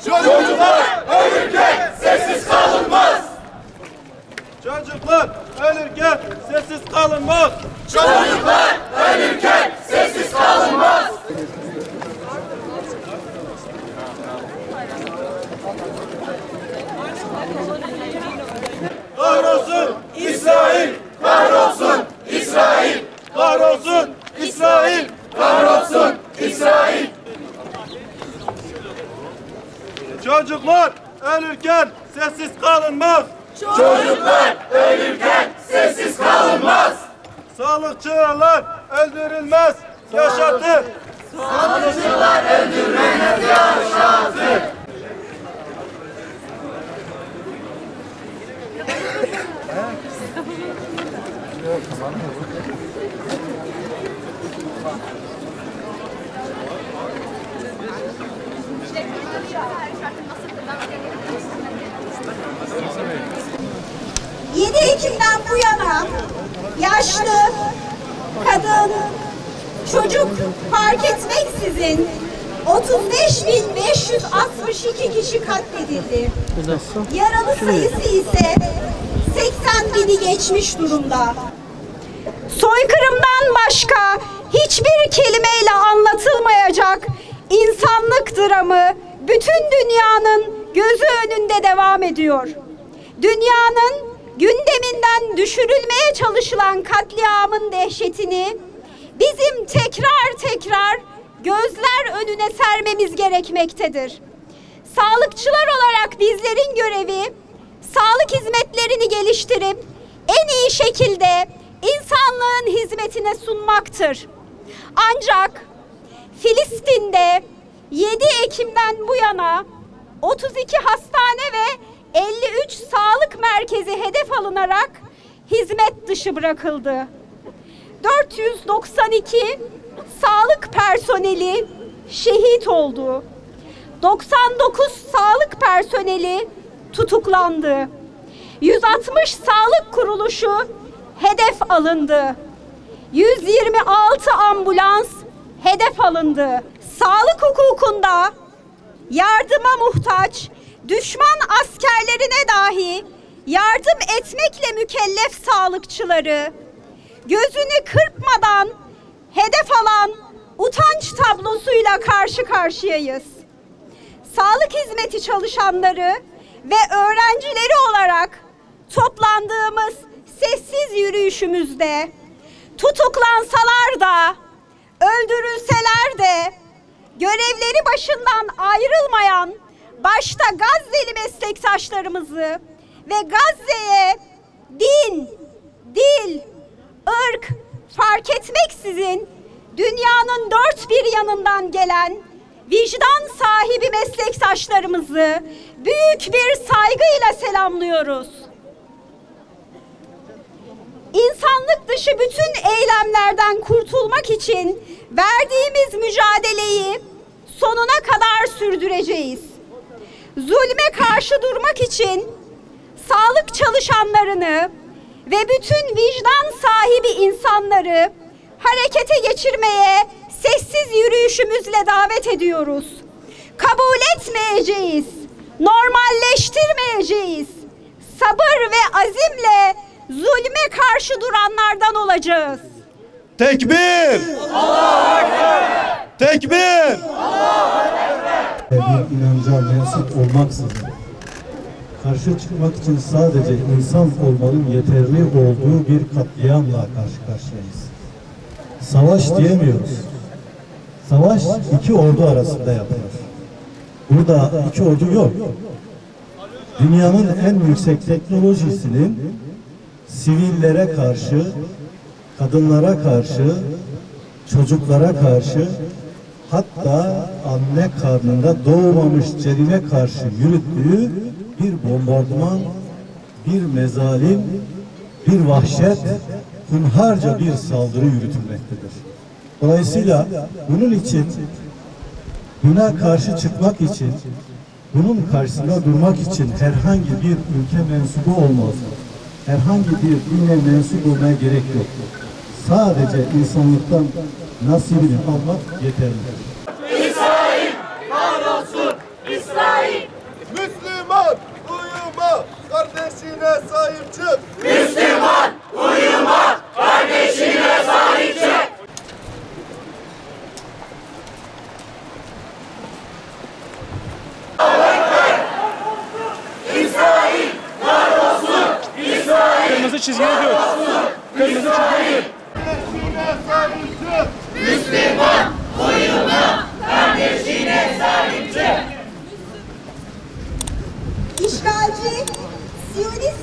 Çocuklar ölürken sessiz kalınmaz. Çocuklar ölürken sessiz kalınmaz. Çocuklar ölürken sessiz kalınmaz. Kahrolsun İsrail! Kahrolsun İsrail! Kahrolsun İsrail! Kahrolsun İsrail! Çocuklar ölürken sessiz kalınmaz. Çocuklar ölürken sessiz kalınmaz. Sağlıkçılar öldürülmez, yaşatır. Sağlıkçılar öldürülmez, yaşatır. ...7 Ekim'den bu yana yaşlı, kadın, çocuk fark etmeksizin 35.562 kişi katledildi. Yaralı sayısı ise 80.000'i geçmiş durumda. Soykırımdan başka hiçbir kelimeyle anlatılmayacak insanlık dramı bütün dünyanın gözü önünde devam ediyor. Dünyanın gündeminden düşürülmeye çalışılan katliamın dehşetini bizim tekrar gözler önüne sermemiz gerekmektedir. Sağlıkçılar olarak bizlerin görevi sağlık hizmetlerini geliştirip en iyi şekilde insanlığın hizmetine sunmaktır. Ancak Filistin'de 7 Ekim'den bu yana 32 hastane ve 53 sağlık merkezi hedef alınarak hizmet dışı bırakıldı. 492 sağlık personeli şehit oldu. 99 sağlık personeli tutuklandı. 160 sağlık kuruluşu hedef alındı. 126 ambulans hedef alındı. Sağlık hukukunda yardıma muhtaç düşman askerlerine dahi yardım etmekle mükellef sağlıkçıları gözünü kırpmadan hedef alan utanç tablosuyla karşı karşıyayız. Sağlık hizmeti çalışanları ve öğrencileri olarak toplandığımız sessiz yürüyüşümüzde tutuklansalar da, öldürülseler de görevleri başından ayrılmayan başta Gazze'li meslektaşlarımızı ve Gazze'ye din, dil, ırk fark etmeksizin dünyanın dört bir yanından gelen vicdan sahibi meslektaşlarımızı büyük bir saygıyla selamlıyoruz. İnsanlık dışı bütün eylemlerden kurtulmak için verdiğimiz mücadeleyi sonuna kadar sürdüreceğiz. Zulme karşı durmak için sağlık çalışanlarını ve bütün vicdan sahibi insanları harekete geçirmeye sessiz yürüyüşümüzle davet ediyoruz. Kabul etmeyeceğiz, normalleştirmeyeceğiz. Sabır ve azimle zulme karşı duranlardan olacağız. Tekbir! Allahu Ekber! Tekbir! Allahu Ekber! Bir inanca mensup olmaksızın karşı çıkmak için sadece insan olmanın yeterli olduğu bir katliamla karşı karşıyayız. Savaş diyemiyoruz. Savaş iki ordu arasında yapılır. Burada iki ordu yok. Dünyanın en yüksek teknolojisinin sivillere karşı, kadınlara karşı, çocuklara karşı, hatta anne karnında doğmamış celine karşı yürüttüğü bir bombardıman, bir mezalim, bir vahşet, hunharca bir saldırı yürütülmektedir. Dolayısıyla bunun için Buna karşı çıkmak için, bunun karşısında durmak için herhangi bir ülke mensubu olmaz. Herhangi bir dine mensup olmaya gerek yok. Sadece insanlıktan nasibini almak yeterlidir. İsrail kahrolsun! İsrail! Müslüman uyuma, kardeşine sahip çık. Müslüman uyuma! Kardeşine sahip çık! İsrail kahrolsun! İsrail! Kırmızı çizgiye dur. Kırmızı çizgiye dur. Kardeşine sahip çık. Müslüman uyuma! Kardeşine sahip çık! İşgalci, Siyonist